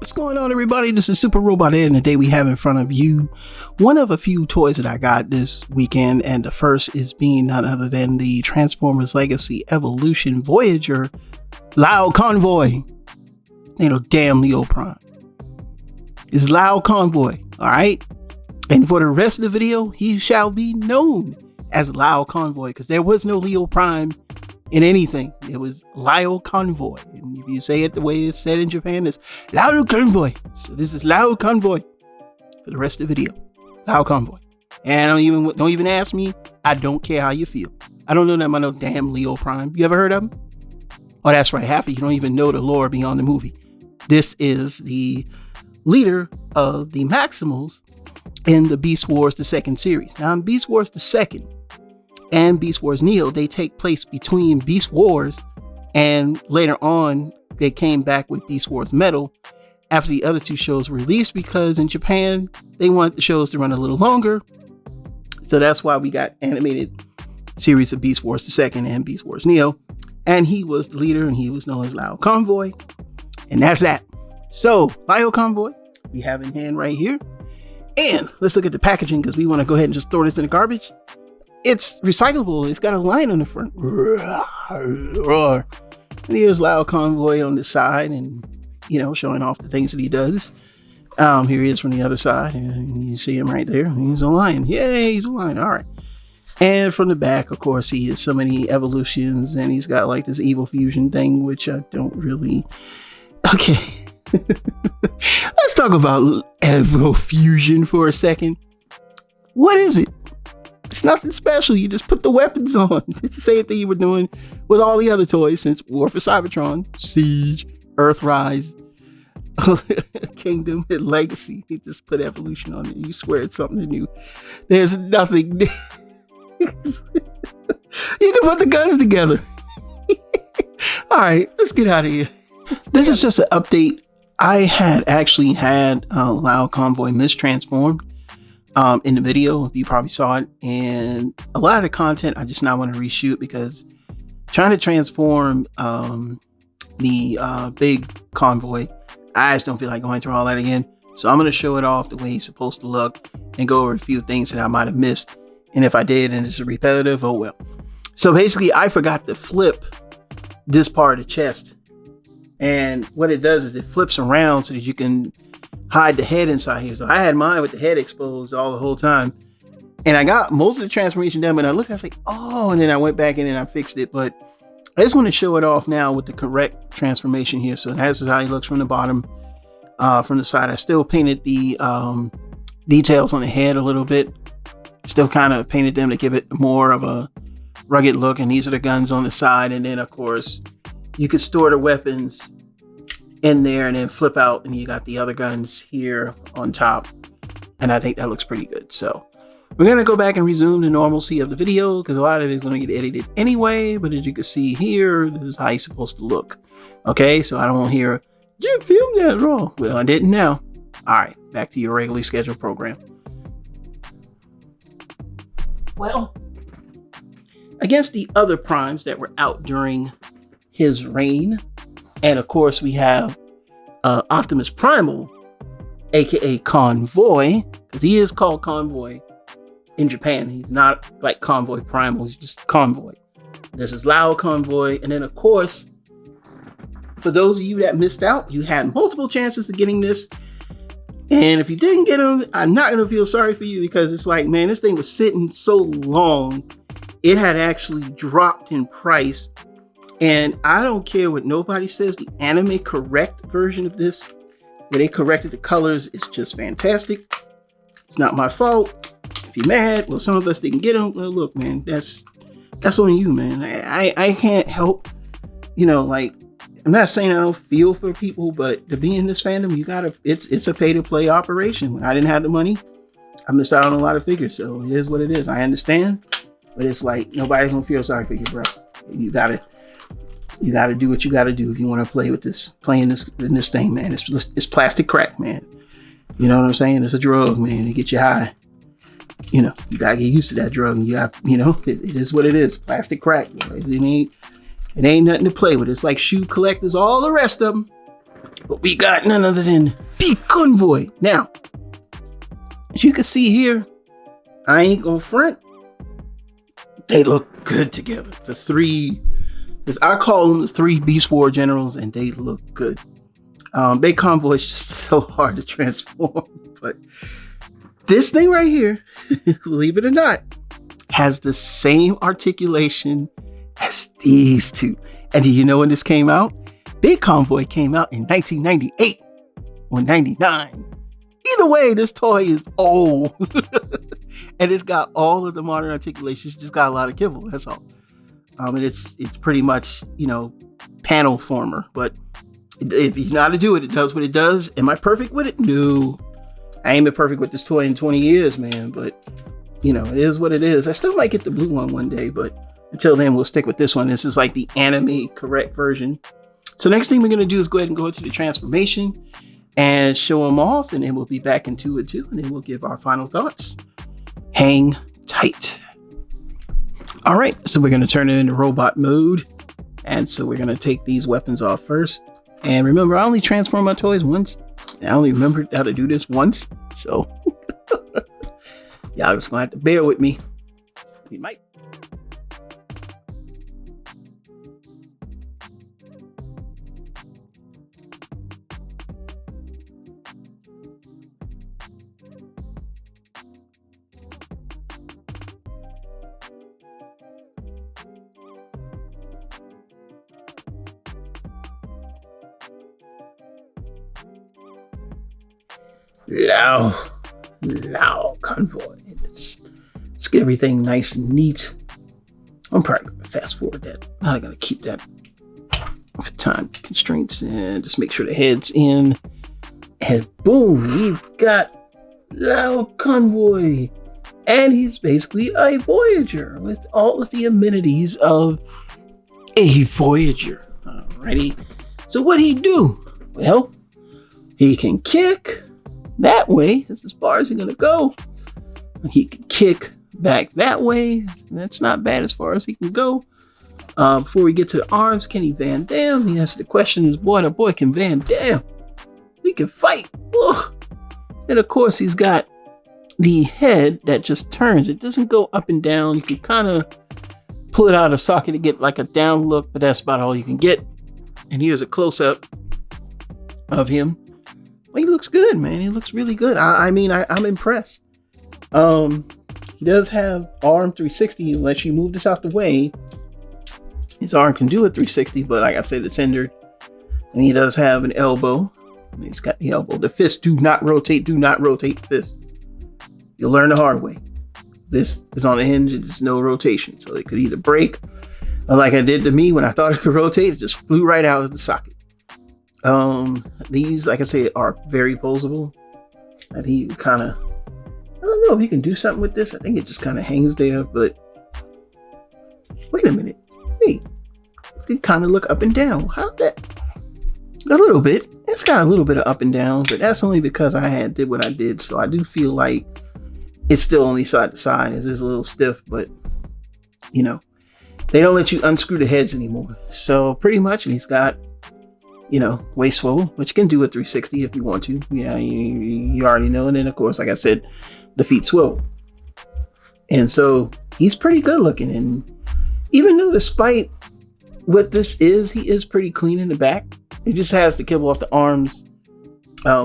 What's going on, everybody? This is Super Robot Ed, and today we have in front of you one of a few toys that I got this weekend, and the first is being none other than the Transformers Legacy Evolution Voyager LIO Convoy. Ain't no damn Leo Prime. It's LIO Convoy, alright? And for the rest of the video, he shall be known as LIO Convoy, because there was no Leo Prime in anything. It was LIO Convoy, and if you say it the way it's said in Japan, it's LIO Convoy. So this is LIO Convoy for the rest of the video. LIO Convoy. And don't even ask me. I don't care how you feel. I don't know that about no damn Leo Prime. You ever heard of him? Oh, that's right. Half of you don't even know the lore beyond the movie. This is the leader of the Maximals in the Beast Wars the Second series. Now, in Beast Wars the Second and Beast Wars Neo, they take place between Beast Wars, and later on they came back with Beast Wars Metal after the other two shows were released, because in Japan they want the shows to run a little longer. So that's why we got animated series of Beast Wars the Second and Beast Wars Neo, and he was the leader, and he was known as LIO Convoy, and that's that. So LIO Convoy we have in hand right here, and let's look at the packaging, because we want to go ahead and just throw this in the garbage. It's recyclable. It's got a line on the front. Roar. And here's LIO Convoy on the side, and showing off the things that he does. Here he is from the other side, and you see him right there. He's a lion. Yay, he's a lion. All right. And from the back, of course, he has so many evolutions, and he's got like this evil fusion thing, which I don't really. Okay. Let's talk about Evo Fusion for a second. What is it? It's nothing special. You just put the weapons on. It's the same thing you were doing with all the other toys since War for Cybertron, Siege, Earthrise, Kingdom, and Legacy. You just put evolution on it. You swear it's something new. There's nothing new. You can put the guns together. All right, let's get out of here. This is just an update. I had actually had LIO Convoy mistransformed in the video. You probably saw it, and a lot of the content I just not want to reshoot, because trying to transform the big convoy, I just don't feel like going through all that again. So I'm going to show it off the way he's supposed to look and go over a few things that I might have missed, and if I did and it's repetitive, oh well. So basically I forgot to flip this part of the chest, and what it does is it flips around so that you can hide the head inside here. So I had mine with the head exposed all the whole time, and I got most of the transformation done, but I looked, I was like, oh, and then I went back in and I fixed it. But I just want to show it off now with the correct transformation here. So this is how he looks from the bottom. From the side, I still painted the details on the head a little bit, still kind of painted them to give it more of a rugged look. And these are the guns on the side, and then of course you could store the weapons in there and then flip out, and you got the other guns here on top, and I think that looks pretty good. So we're going to go back and resume the normalcy of the video, because a lot of it is going to get edited anyway. But as you can see here, this is how he's supposed to look. Okay, so I don't want to hear, you filmed that wrong. Well, I didn't now. All right, back to your regularly scheduled program. Well, against the other primes that were out during his reign, and of course we have Optimus Primal, aka Convoy, because he is called Convoy in Japan. He's not like Convoy Primal, he's just Convoy. This is LIO Convoy. And then of course, for those of you that missed out, you had multiple chances of getting this, and if you didn't get them, I'm not going to feel sorry for you, because it's like, man, this thing was sitting so long, it had actually dropped in price. And I don't care what nobody says, the anime correct version of this, where they corrected the colors, is just fantastic. It's not my fault. If you're mad, well, some of us didn't get them. Well, look, man, that's on you, man. I can't help, like, I'm not saying I don't feel for people, but to be in this fandom, you gotta, it's a pay to play operation. When I didn't have the money, I missed out on a lot of figures. So it is what it is. I understand, but it's like, nobody's gonna feel sorry for you, bro. You gotta do what you gotta do if you want to play with this, playing this thing, man. It's plastic crack, man. You know what I'm saying? It's a drug, man. It gets you high. You gotta get used to that drug. And it is what it is. Plastic crack. It ain't nothing to play with. It's like shoe collectors, all the rest of them. But we got none other than LIO Convoy. Now, as you can see here, I ain't gonna front. They look good together. The three, as I call them, the three Beast War generals, and they look good. LIO Convoy is just so hard to transform, but this thing right here, believe it or not, has the same articulation as these two. And do you know when this came out? LIO Convoy came out in 1998 or 99. Either way, this toy is old. And it's got all of the modern articulations, just got a lot of kibble, that's all. And it's pretty much, panel former. But if you know how to do it, it does what it does. Am I perfect with it? No. I ain't been perfect with this toy in 20 years, man. But, it is what it is. I still might get the blue one day, but until then, we'll stick with this one. This is like the anime correct version. So next thing we're going to do is go ahead and go into the transformation and show them off. And then we'll be back in 2 and 2. And then we'll give our final thoughts. Hang tight. All right, so we're going to turn it into robot mode. And so we're going to take these weapons off first. And remember, I only transform my toys once. I only remembered how to do this once. So y'all just going to have to bear with me. We might. LIO Convoy. Let's get everything nice and neat. I'm probably going to fast forward that. I'm going to keep that for time constraints and just make sure the head's in. And boom, we've got LIO Convoy. And he's basically a Voyager with all of the amenities of a Voyager. Alrighty. So what'd he do? Well, he can kick that way. That's as far as he's gonna go. He can kick back that way. That's not bad as far as he can go. Before we get to the arms, can he Van Damme? Yes, the question is, boy, the boy can Van Damme. He can fight. Ugh. And of course, he's got the head that just turns. It doesn't go up and down. You can kind of pull it out of the socket to get like a down look, but that's about all you can get. And here's a close-up of him. Well, he looks good, man. He looks really good. I'm impressed. He does have arm 360. Unless you move this out the way, his arm can do a 360, but like I said, it's hindered. And he does have an elbow. He's got the elbow. The fist do not rotate. Do not rotate the fist. You'll learn the hard way. This is on a hinge. There's no rotation. So it could either break, or like it did to me when I thought it could rotate, it just flew right out of the socket. These, like I say, are very posable. I think you kind of, I don't know if you can do something with this. I think it just kind of hangs there, but wait a minute. Hey, it can kind of look up and down. How's that? A little bit. It's got a little bit of up and down, but that's only because I did what I did. So I do feel like it's still only side to side. It's just a little stiff, but they don't let you unscrew the heads anymore. So pretty much, and he's got, waist swivel, which you can do a 360 if you want to. Yeah, you already know. And then, of course, like I said, the feet swivel. And so he's pretty good looking. And even though despite what this is, he is pretty clean in the back. It just has the kibble off the arms,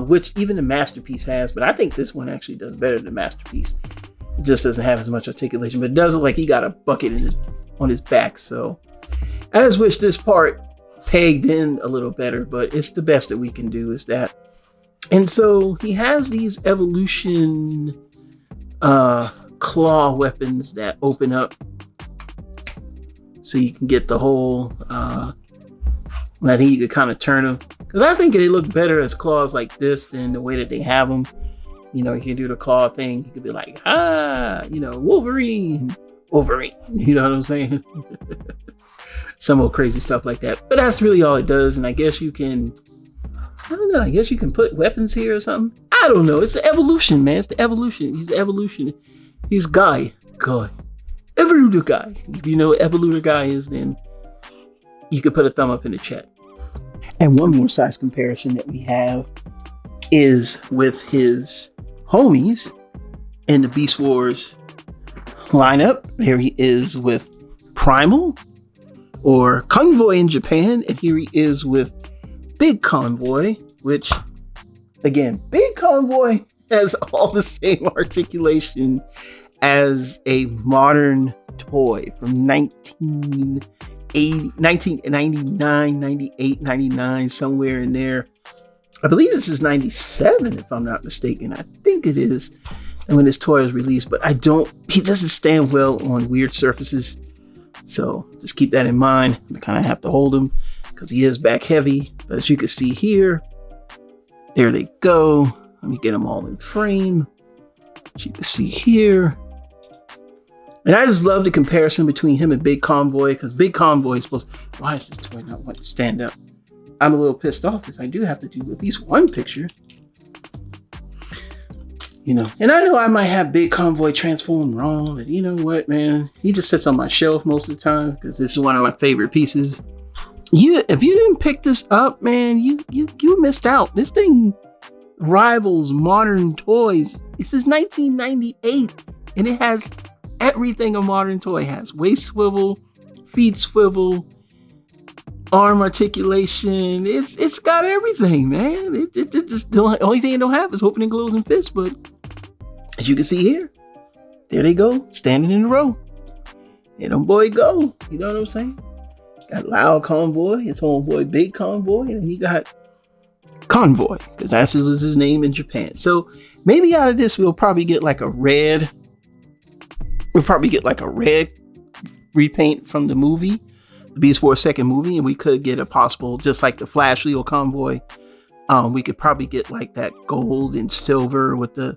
which even the Masterpiece has. But I think this one actually does better than the Masterpiece. It just doesn't have as much articulation, but it does look like he got a bucket on his back. So I just wish this part pegged in a little better, but it's the best that we can do is that. And so he has these evolution claw weapons that open up so you can get the whole I think you could kind of turn them, because I think they look better as claws like this than the way that they have them. You can do the claw thing. You could be like, Wolverine, you know what I'm saying? Some old crazy stuff like that. But that's really all it does. And I guess you can, I don't know, I guess you can put weapons here or something. I don't know. It's the evolution, man. It's the evolution. He's the evolution. He's God. Evolutor guy. If you know what evolutor guy is, then you could put a thumb up in the chat. And one more size comparison that we have is with his homies in the Beast Wars lineup. There he is with Primal, or Convoy in Japan, and here he is with Big Convoy, which, again, Big Convoy has all the same articulation as a modern toy from 1999, 98, 99, somewhere in there. I believe this is 97, if I'm not mistaken. I think it is. And when this toy was released, but he doesn't stand well on weird surfaces. So just keep that in mind. I kind of have to hold him because he is back heavy. But as you can see here, there they go. Let me get them all in frame. As you can see here. And I just love the comparison between him and Big Convoy, because Big Convoy is supposed to, why is this toy not wanting to stand up? I'm a little pissed off because I do have to do at least one picture. You know, and I know I might have Big Convoy transformed wrong, but you know what, man? He just sits on my shelf most of the time because this is one of my favorite pieces. If you didn't pick this up, man, you missed out. This thing rivals modern toys. This is 1998, and it has everything a modern toy has: waist swivel, feet swivel, arm articulation. It's got everything, man. It just, the only thing it don't have is opening, closing fists. But as you can see here, there they go, standing in a row. And them boy go. You know what I'm saying? Got LIO Convoy, his homeboy Big Convoy, and then you got Convoy, because that was his name in Japan. So maybe out of this we'll probably get like a red. We'll probably get like a red repaint from the movie, the Beast Wars second movie, and we could get a possible, just like the Flash LIO Convoy. We could probably get like that gold and silver with the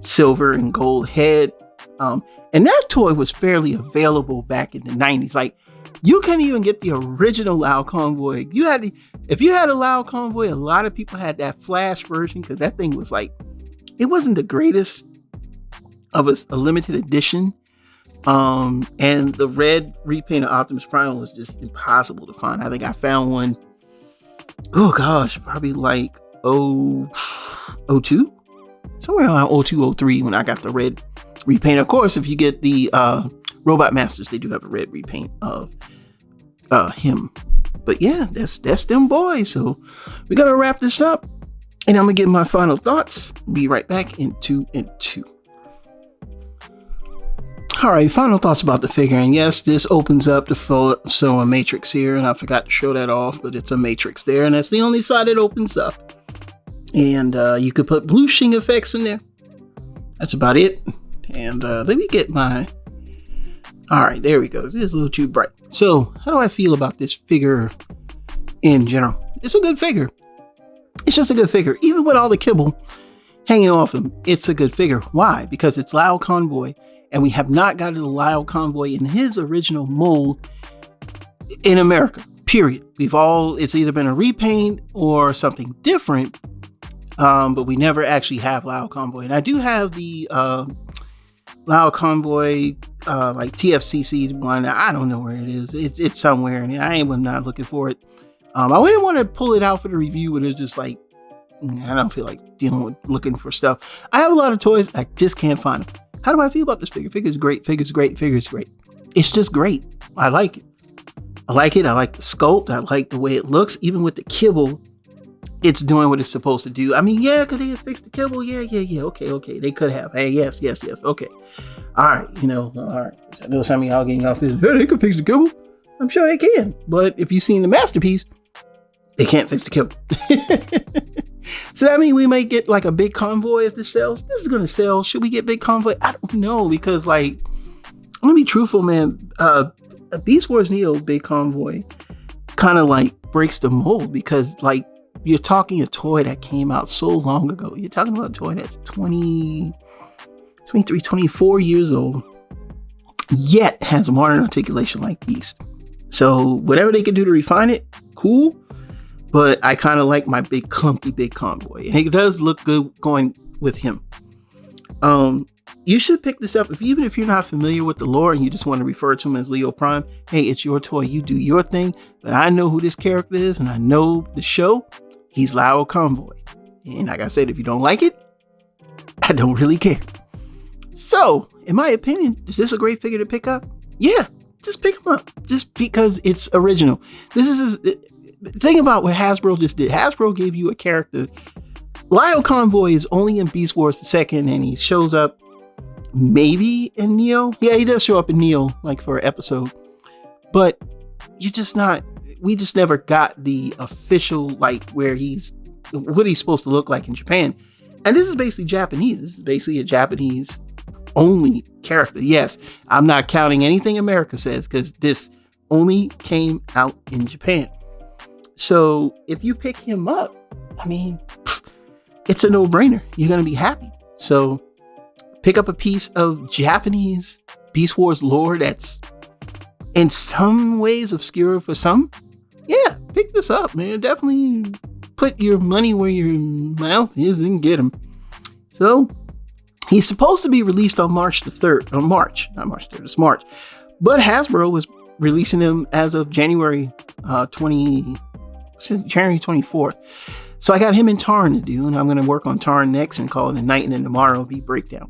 silver and gold head. And that toy was fairly available back in the 90s. Like, you couldn't even get the original LIO Convoy. If you had a LIO Convoy, a lot of people had that Flash version, because that thing was like, it wasn't the greatest of a limited edition. And the red repaint of Optimus Prime was just impossible to find. I think I found one, oh gosh, probably like 02, somewhere around 02, 03 when I got the red repaint. Of course, if you get the Robot Masters, they do have a red repaint of him. But yeah, that's them boys. So we gotta wrap this up, and I'm gonna give my final thoughts. Be right back in 2 and 2. All right, final thoughts about the figure. And yes, this opens up so a matrix here, and I forgot to show that off, but it's a matrix there, and that's the only side it opens up. And you could put blue shing effects in there. That's about it. And let me get my... All right, there we go. It's a little too bright. So how do I feel about this figure in general? It's a good figure. It's just a good figure. Even with all the kibble hanging off him, it's a good figure. Why? Because it's LIO Convoy, and we have not gotten a LIO Convoy in his original mold in America, period. It's either been a repaint or something different, but we never actually have LIO Convoy. And I do have the LIO Convoy, like TFCC one. I don't know where it is. It's somewhere, and I am not looking for it. I wouldn't want to pull it out for the review, but it's just like, I don't feel like dealing with looking for stuff. I have a lot of toys. I just can't find them. How do I feel about this figure? Figure's great. Figure's great. Figure's great. It's just great. I like it. I like the sculpt. I like the way it looks. Even with the kibble, it's doing what it's supposed to do. I mean, yeah, could they have fixed the kibble? Yeah. Okay. They could have. Hey, yes. Okay. All right. All right. I know some of y'all getting off this. Hey, they could fix the kibble. I'm sure they can. But if you've seen the masterpiece, they can't fix the kibble. So that means we might get like a Big Convoy if this sells. This is going to sell. Should we get Big Convoy? I don't know, because like, I'm going to be truthful, man. Beast Wars Neo Big Convoy kind of like breaks the mold, because like, you're talking a toy that came out so long ago. You're talking about a toy that's 23, 24 years old, yet has modern articulation like these. So whatever they can do to refine it, cool. But I kind of like my big clunky Big Convoy, and it does look good going with him. you should pick this up. Even if you're not familiar with the lore and you just want to refer to him as Leo Prime, hey, it's your toy. You do your thing. But I know who this character is and I know the show. He's LIO Convoy. And like I said, if you don't like it, I don't really care. So, in my opinion, is this a great figure to pick up? Yeah, just pick him up. Just because it's original. This is the thing about what Hasbro just did. Hasbro gave you a character. LIO Convoy is only in Beast Wars 2, and he shows up maybe in Neo. Yeah, he does show up in Neo, like for an episode. But we just never got the official, like what he's supposed to look like in Japan. And this is basically Japanese. This is basically a Japanese only character. Yes, I'm not counting anything America says because this only came out in Japan. So if you pick him up, I mean, it's a no-brainer. You're going to be happy. So pick up a piece of Japanese Beast Wars lore that's in some ways obscure for some. Yeah, pick this up, man. Definitely put your money where your mouth is and get him. So he's supposed to be released on March the 3rd, or March, not March 3rd, it's March. But Hasbro was releasing him as of January 24th. So I got him and Tarn to do, and I'm going to work on Tarn next and call it a night, and then tomorrow will be breakdown.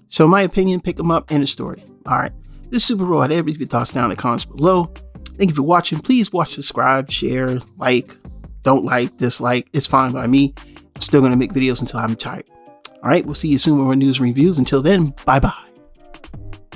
So in my opinion, pick him up, end of story. All right, this is Super Robot. Everybody leave your thoughts down in the comments below. Thank you for watching. Please watch, subscribe, share, like, don't like, dislike. It's fine by me. I'm still going to make videos until I'm tired. All right, we'll see you soon with more news and reviews. Until then, bye-bye.